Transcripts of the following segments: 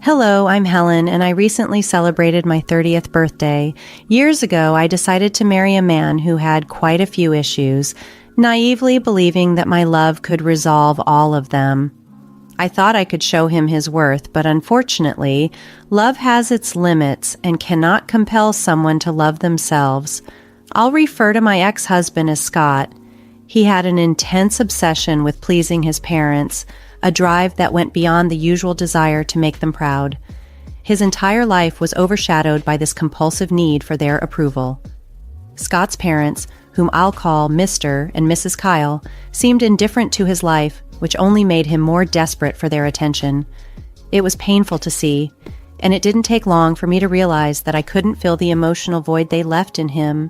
Hello, I'm Helen, and I recently celebrated my 30th birthday. Years ago, I decided to marry a man who had quite a few issues, naively believing that my love could resolve all of them. I thought I could show him his worth, but unfortunately, love has its limits and cannot compel someone to love themselves. I'll refer to my ex-husband as Scott. He had an intense obsession with pleasing his parents, a drive that went beyond the usual desire to make them proud. His entire life was overshadowed by this compulsive need for their approval. Scott's parents, whom I'll call Mr. and Mrs. Kyle, seemed indifferent to his life, which only made him more desperate for their attention. It was painful to see, and it didn't take long for me to realize that I couldn't fill the emotional void they left in him.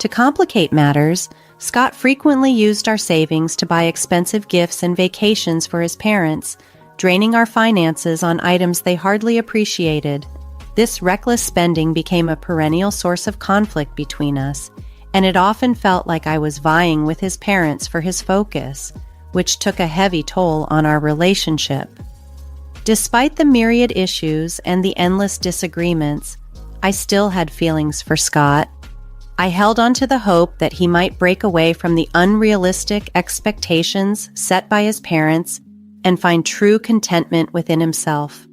To complicate matters, Scott frequently used our savings to buy expensive gifts and vacations for his parents, draining our finances on items they hardly appreciated. This reckless spending became a perennial source of conflict between us, and it often felt like I was vying with his parents for his focus, which took a heavy toll on our relationship. Despite the myriad issues and the endless disagreements, I still had feelings for Scott. I held on to the hope that he might break away from the unrealistic expectations set by his parents and find true contentment within himself.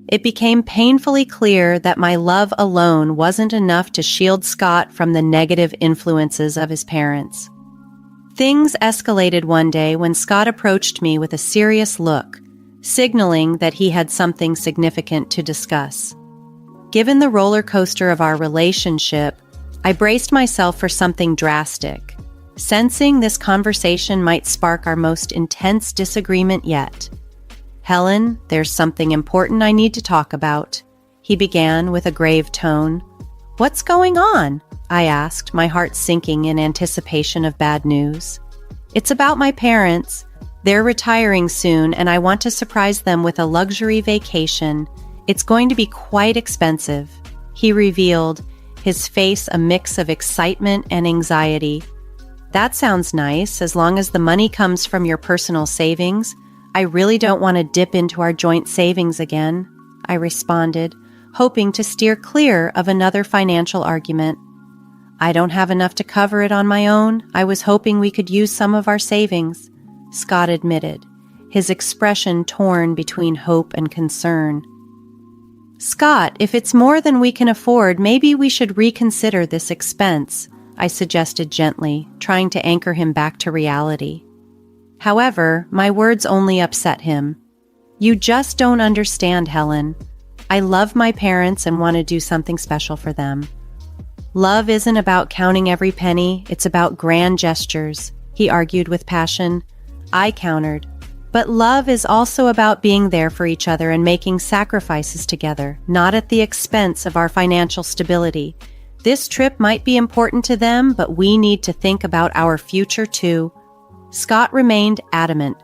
It became painfully clear that my love alone wasn't enough to shield Scott from the negative influences of his parents. Things escalated one day when Scott approached me with a serious look, signaling that he had something significant to discuss. Given the roller coaster of our relationship, I braced myself for something drastic, sensing this conversation might spark our most intense disagreement yet. "Helen, there's something important I need to talk about," he began with a grave tone. "What's going on?" I asked, my heart sinking in anticipation of bad news. "It's about my parents. They're retiring soon, and I want to surprise them with a luxury vacation. It's going to be quite expensive," he revealed, his face a mix of excitement and anxiety. "That sounds nice, as long as the money comes from your personal savings. I really don't want to dip into our joint savings again," I responded, hoping to steer clear of another financial argument. "I don't have enough to cover it on my own. I was hoping we could use some of our savings," Scott admitted, his expression torn between hope and concern. "Scott, if it's more than we can afford, maybe we should reconsider this expense," I suggested gently, trying to anchor him back to reality. However, my words only upset him. "You just don't understand, Helen. I love my parents and want to do something special for them. Love isn't about counting every penny, it's about grand gestures," he argued with passion. I countered, "But love is also about being there for each other and making sacrifices together, not at the expense of our financial stability. This trip might be important to them, but we need to think about our future too." Scott remained adamant.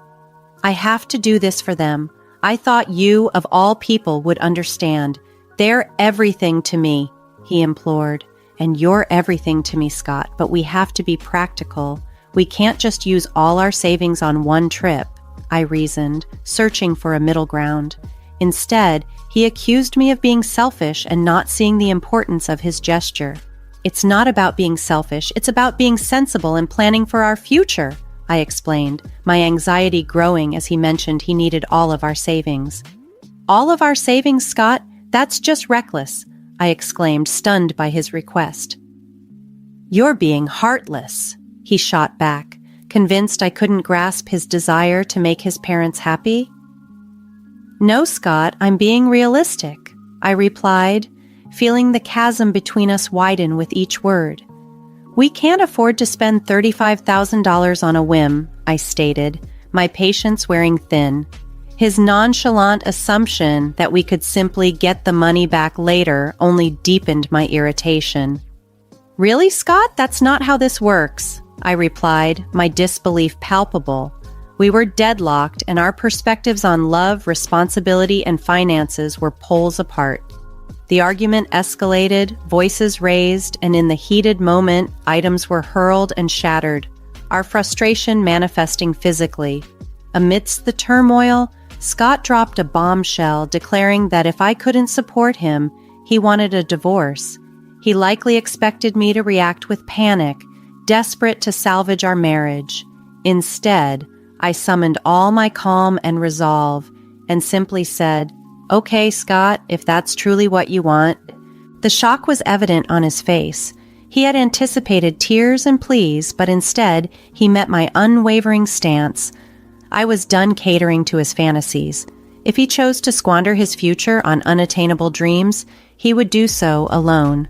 "I have to do this for them. I thought you, of all people, would understand. They're everything to me," he implored. "And you're everything to me, Scott, but we have to be practical. We can't just use all our savings on one trip," I reasoned, searching for a middle ground. Instead, he accused me of being selfish and not seeing the importance of his gesture. "It's not about being selfish, it's about being sensible and planning for our future," I explained, my anxiety growing as he mentioned he needed all of our savings. "All of our savings, Scott? That's just reckless," I exclaimed, stunned by his request. "You're being heartless," he shot back, convinced I couldn't grasp his desire to make his parents happy. "No, Scott, I'm being realistic," I replied, feeling the chasm between us widen with each word. "We can't afford to spend $35,000 on a whim," I stated, my patience wearing thin. His nonchalant assumption that we could simply get the money back later only deepened my irritation. "Really, Scott? That's not how this works," I replied, my disbelief palpable. We were deadlocked, and our perspectives on love, responsibility, and finances were poles apart. The argument escalated, voices raised, and in the heated moment, items were hurled and shattered, our frustration manifesting physically. Amidst the turmoil, Scott dropped a bombshell declaring that if I couldn't support him, he wanted a divorce. He likely expected me to react with panic, desperate to salvage our marriage. Instead, I summoned all my calm and resolve and simply said, "Okay, Scott, if that's truly what you want." The shock was evident on his face. He had anticipated tears and pleas, but instead, he met my unwavering stance. I was done catering to his fantasies. If he chose to squander his future on unattainable dreams, he would do so alone.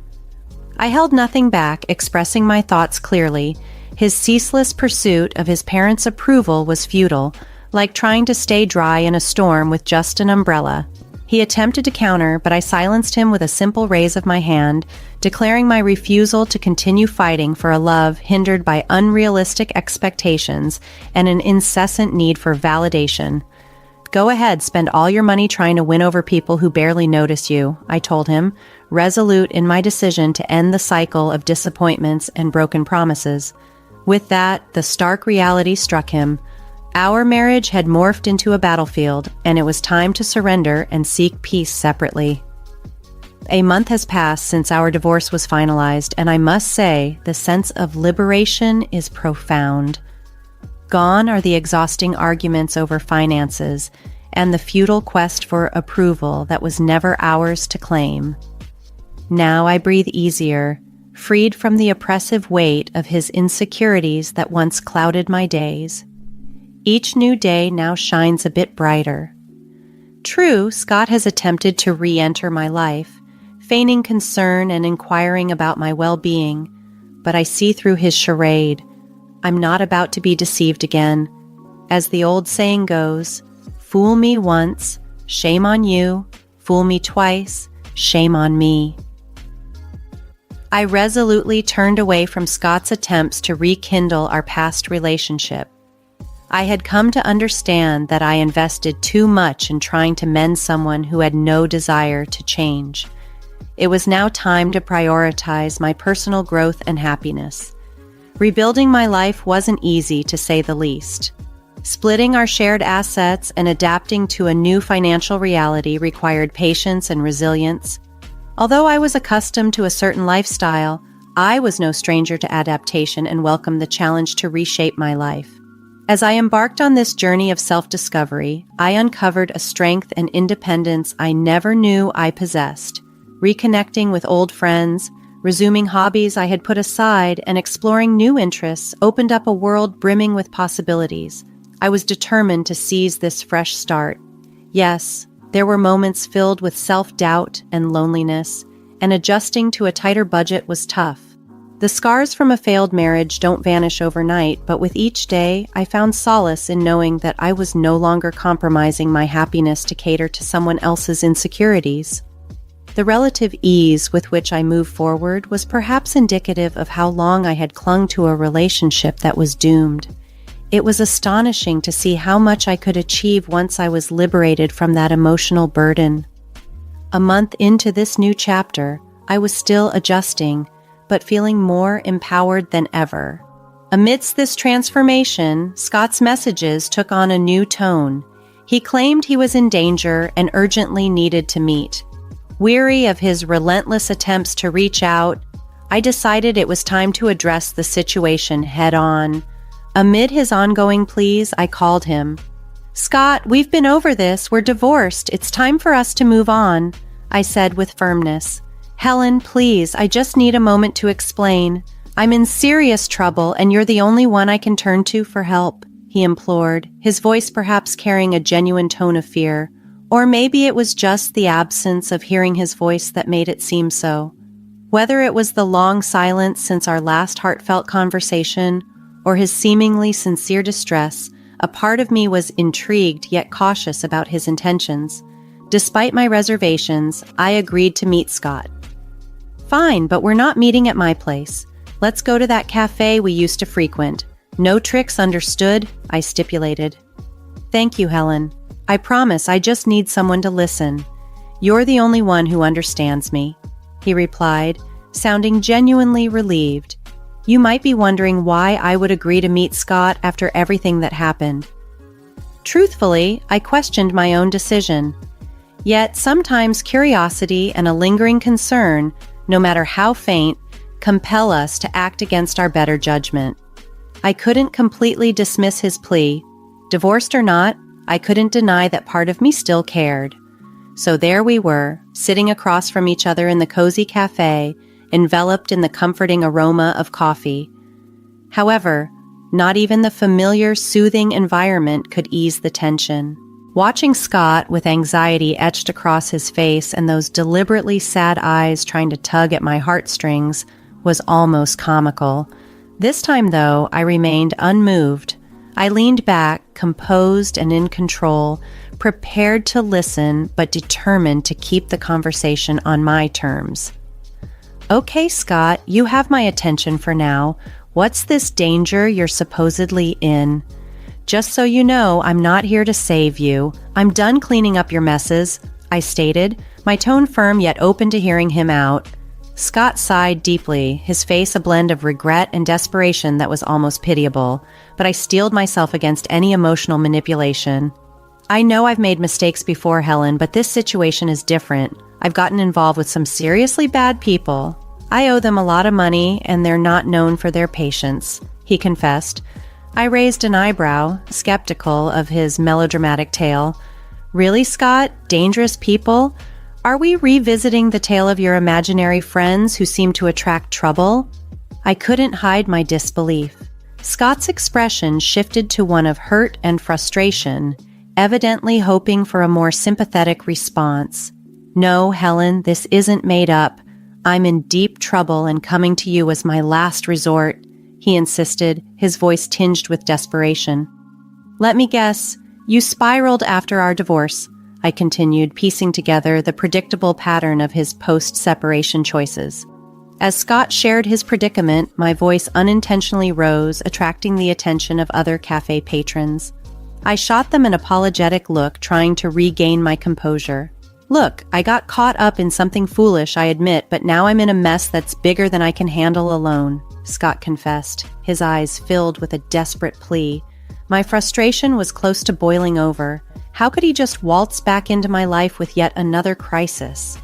I held nothing back, expressing my thoughts clearly. His ceaseless pursuit of his parents' approval was futile, like trying to stay dry in a storm with just an umbrella. He attempted to counter, but I silenced him with a simple raise of my hand, declaring my refusal to continue fighting for a love hindered by unrealistic expectations and an incessant need for validation. "Go ahead, spend all your money trying to win over people who barely notice you," I told him, resolute in my decision to end the cycle of disappointments and broken promises. With that, the stark reality struck him. Our marriage had morphed into a battlefield, and it was time to surrender and seek peace separately. A month has passed since our divorce was finalized, and I must say the sense of liberation is profound. Gone are the exhausting arguments over finances and the futile quest for approval that was never ours to claim. Now I breathe easier, freed from the oppressive weight of his insecurities that once clouded my days. Each new day now shines a bit brighter. True, Scott has attempted to re-enter my life, feigning concern and inquiring about my well-being, but I see through his charade. I'm not about to be deceived again. As the old saying goes, fool me once, shame on you. Fool me twice, shame on me. I resolutely turned away from Scott's attempts to rekindle our past relationship. I had come to understand that I invested too much in trying to mend someone who had no desire to change. It was now time to prioritize my personal growth and happiness. Rebuilding my life wasn't easy, to say the least. Splitting our shared assets and adapting to a new financial reality required patience and resilience. Although I was accustomed to a certain lifestyle, I was no stranger to adaptation and welcomed the challenge to reshape my life. As I embarked on this journey of self-discovery, I uncovered a strength and independence I never knew I possessed. Reconnecting with old friends, resuming hobbies I had put aside, and exploring new interests opened up a world brimming with possibilities. I was determined to seize this fresh start. Yes, there were moments filled with self-doubt and loneliness, and adjusting to a tighter budget was tough. The scars from a failed marriage don't vanish overnight, but with each day, I found solace in knowing that I was no longer compromising my happiness to cater to someone else's insecurities. The relative ease with which I moved forward was perhaps indicative of how long I had clung to a relationship that was doomed. It was astonishing to see how much I could achieve once I was liberated from that emotional burden. A month into this new chapter, I was still adjusting, but feeling more empowered than ever. Amidst this transformation, Scott's messages took on a new tone. He claimed he was in danger and urgently needed to meet. Weary of his relentless attempts to reach out, I decided it was time to address the situation head-on. Amid his ongoing pleas, I called him. "Scott, we've been over this. We're divorced. It's time for us to move on," I said with firmness. "Helen, please, I just need a moment to explain. I'm in serious trouble, and you're the only one I can turn to for help," he implored, his voice perhaps carrying a genuine tone of fear. Or maybe it was just the absence of hearing his voice that made it seem so. Whether it was the long silence since our last heartfelt conversation, or his seemingly sincere distress, a part of me was intrigued yet cautious about his intentions. Despite my reservations, I agreed to meet Scott. "Fine, but we're not meeting at my place. Let's go to that cafe we used to frequent. No tricks, understood?" I stipulated. "Thank you, Helen. I promise I just need someone to listen. You're the only one who understands me," he replied, sounding genuinely relieved. You might be wondering why I would agree to meet Scott after everything that happened. Truthfully, I questioned my own decision. Yet sometimes curiosity and a lingering concern, no matter how faint, compel us to act against our better judgment. I couldn't completely dismiss his plea. Divorced or not, I couldn't deny that part of me still cared. So there we were, sitting across from each other in the cozy cafe, enveloped in the comforting aroma of coffee. However, not even the familiar, soothing environment could ease the tension. Watching Scott, with anxiety etched across his face and those deliberately sad eyes trying to tug at my heartstrings, was almost comical. This time, though, I remained unmoved. I leaned back, composed and in control, prepared to listen, but determined to keep the conversation on my terms. "Okay, Scott, you have my attention for now. What's this danger you're supposedly in? Just so you know, I'm not here to save you. I'm done cleaning up your messes," I stated, my tone firm yet open to hearing him out. Scott sighed deeply, his face a blend of regret and desperation that was almost pitiable, but I steeled myself against any emotional manipulation. "I know I've made mistakes before, Helen, but this situation is different. I've gotten involved with some seriously bad people. I owe them a lot of money, and they're not known for their patience," he confessed. I raised an eyebrow, skeptical of his melodramatic tale. "Really, Scott? Dangerous people? Are we revisiting the tale of your imaginary friends who seem to attract trouble?" I couldn't hide my disbelief. Scott's expression shifted to one of hurt and frustration, evidently hoping for a more sympathetic response. "No, Helen, this isn't made up. I'm in deep trouble and coming to you as my last resort," he insisted, his voice tinged with desperation. "Let me guess, you spiraled after our divorce," I continued, piecing together the predictable pattern of his post-separation choices. As Scott shared his predicament, my voice unintentionally rose, attracting the attention of other cafe patrons. I shot them an apologetic look, trying to regain my composure. "Look, I got caught up in something foolish, I admit, but now I'm in a mess that's bigger than I can handle alone," Scott confessed, his eyes filled with a desperate plea. My frustration was close to boiling over. How could he just waltz back into my life with yet another crisis?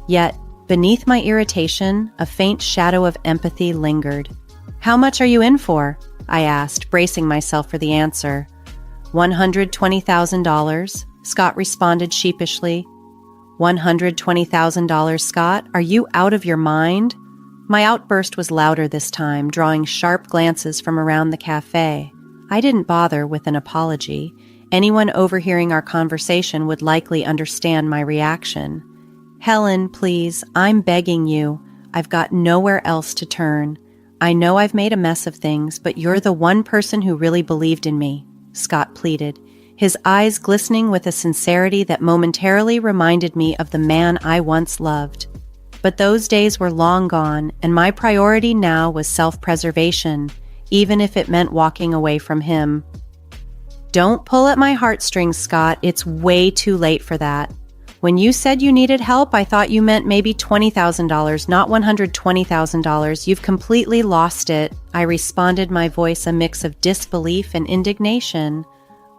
Yet, beneath my irritation, a faint shadow of empathy lingered. "How much are you in for?" I asked, bracing myself for the answer. $120,000, Scott responded sheepishly. $120,000, Scott? Are you out of your mind? My outburst was louder this time, drawing sharp glances from around the cafe. I didn't bother with an apology. Anyone overhearing our conversation would likely understand my reaction. "Helen, please, I'm begging you. I've got nowhere else to turn. I know I've made a mess of things, but you're the one person who really believed in me," Scott pleaded, his eyes glistening with a sincerity that momentarily reminded me of the man I once loved. But those days were long gone, and my priority now was self-preservation, even if it meant walking away from him. "Don't pull at my heartstrings, Scott. It's way too late for that. When you said you needed help, I thought you meant maybe $20,000, not $120,000. You've completely lost it," I responded, my voice a mix of disbelief and indignation.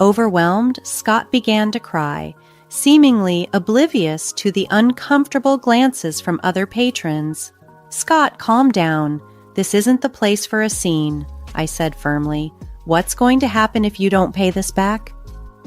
Overwhelmed, Scott began to cry, seemingly oblivious to the uncomfortable glances from other patrons. "Scott, calm down. This isn't the place for a scene," I said firmly. "What's going to happen if you don't pay this back?"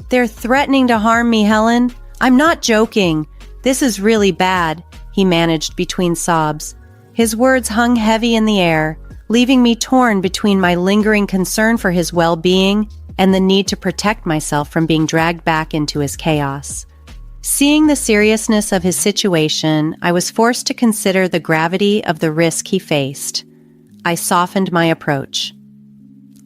"They're threatening to harm me, Helen. I'm not joking. This is really bad," he managed between sobs. His words hung heavy in the air, leaving me torn between my lingering concern for his well-being and the need to protect myself from being dragged back into his chaos. Seeing the seriousness of his situation, I was forced to consider the gravity of the risk he faced. I softened my approach.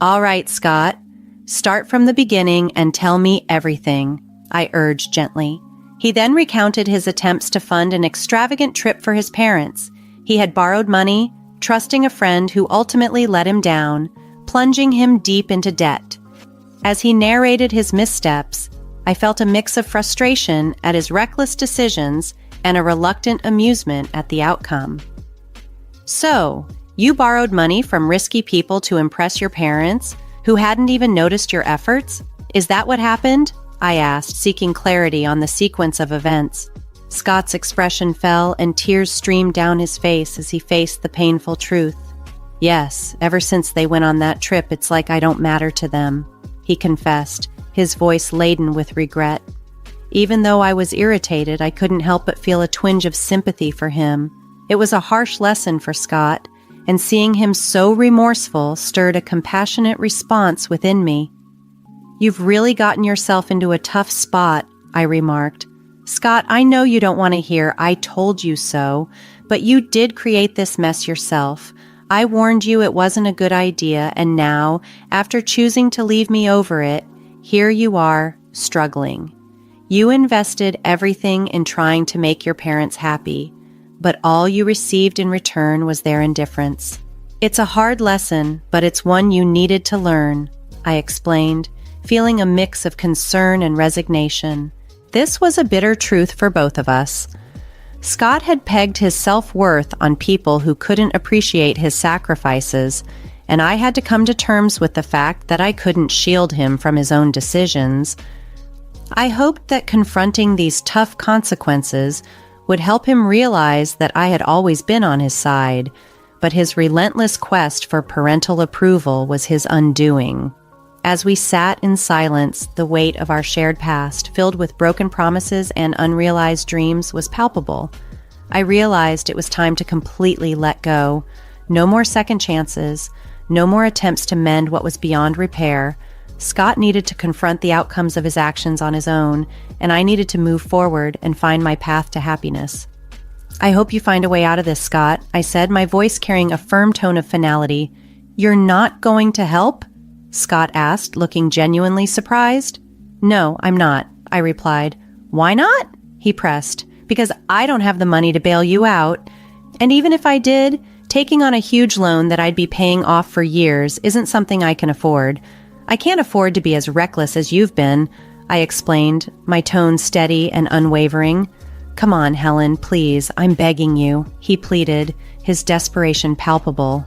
"All right, Scott, start from the beginning and tell me everything," I urged gently. He then recounted his attempts to fund an extravagant trip for his parents. He had borrowed money, trusting a friend who ultimately let him down, plunging him deep into debt. As he narrated his missteps, I felt a mix of frustration at his reckless decisions and a reluctant amusement at the outcome. "So, you borrowed money from risky people to impress your parents, who hadn't even noticed your efforts? Is that what happened?" I asked, seeking clarity on the sequence of events. Scott's expression fell and tears streamed down his face as he faced the painful truth. Yes, ever since they went on that trip, it's like I don't matter to them, he confessed, his voice laden with regret. Even though I was irritated, I couldn't help but feel a twinge of sympathy for him. It was a harsh lesson for Scott, and seeing him so remorseful stirred a compassionate response within me. You've really gotten yourself into a tough spot, I remarked. Scott, I know you don't want to hear "I told you so," but you did create this mess yourself. I warned you it wasn't a good idea, and now, after choosing to leave me over it, here you are, struggling. You invested everything in trying to make your parents happy, but all you received in return was their indifference. It's a hard lesson, but it's one you needed to learn, I explained, feeling a mix of concern and resignation. This was a bitter truth for both of us. Scott had pegged his self-worth on people who couldn't appreciate his sacrifices, and I had to come to terms with the fact that I couldn't shield him from his own decisions. I hoped that confronting these tough consequences would help him realize that I had always been on his side, but his relentless quest for parental approval was his undoing. As we sat in silence, the weight of our shared past, filled with broken promises and unrealized dreams, was palpable. I realized it was time to completely let go. No more second chances, no more attempts to mend what was beyond repair. Scott needed to confront the outcomes of his actions on his own, and I needed to move forward and find my path to happiness. I hope you find a way out of this, Scott, I said, my voice carrying a firm tone of finality. You're not going to help? Scott asked, looking genuinely surprised. No, I'm not, I replied. Why not? He pressed. Because I don't have the money to bail you out. And even if I did, taking on a huge loan that I'd be paying off for years isn't something I can afford. I can't afford to be as reckless as you've been, I explained, my tone steady and unwavering. Come on, Helen, please, I'm begging you, he pleaded, his desperation palpable.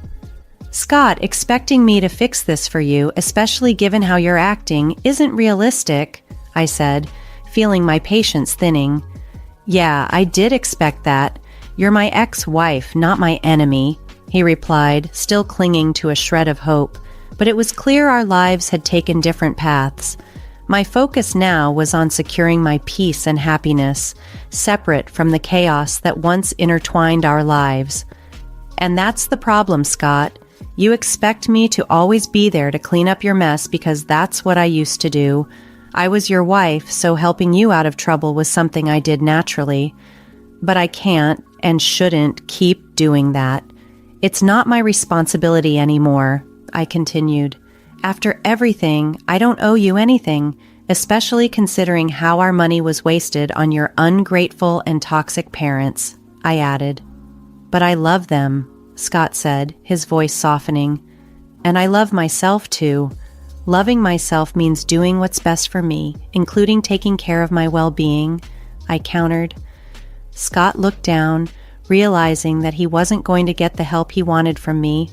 Scott, expecting me to fix this for you, especially given how you're acting, isn't realistic, I said, feeling my patience thinning. Yeah, I did expect that. You're my ex-wife, not my enemy, he replied, still clinging to a shred of hope. But it was clear our lives had taken different paths. My focus now was on securing my peace and happiness, separate from the chaos that once intertwined our lives. And that's the problem, Scott. You expect me to always be there to clean up your mess because that's what I used to do. I was your wife, so helping you out of trouble was something I did naturally. But I can't and shouldn't keep doing that. It's not my responsibility anymore, I continued. After everything, I don't owe you anything, especially considering how our money was wasted on your ungrateful and toxic parents, I added. But I love them, Scott said, his voice softening. And I love myself too. Loving myself means doing what's best for me, including taking care of my well-being, I countered. Scott looked down, realizing that he wasn't going to get the help he wanted from me.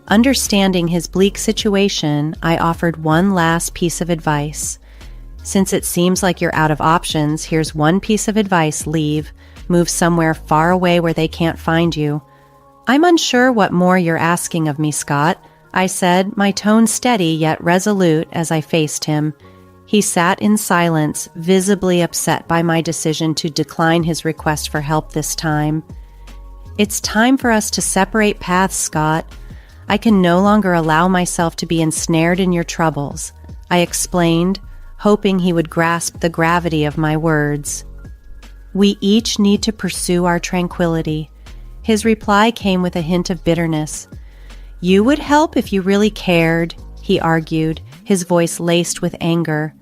Understanding his bleak situation, I offered one last piece of advice. Since it seems like you're out of options, here's one piece of advice: leave. Move somewhere far away where they can't find you. I'm unsure what more you're asking of me, Scott, I said, my tone steady yet resolute as I faced him. He sat in silence, visibly upset by my decision to decline his request for help this time. It's time for us to separate paths, Scott. I can no longer allow myself to be ensnared in your troubles, I explained, hoping he would grasp the gravity of my words. We each need to pursue our tranquility. His reply came with a hint of bitterness. You would help if you really cared, he argued, his voice laced with anger.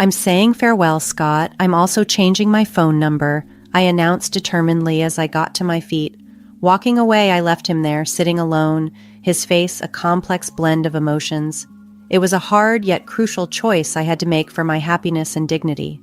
I'm saying farewell, Scott. I'm also changing my phone number, I announced determinedly as I got to my feet. Walking away, I left him there, sitting alone, his face a complex blend of emotions. It was a hard yet crucial choice I had to make for my happiness and dignity.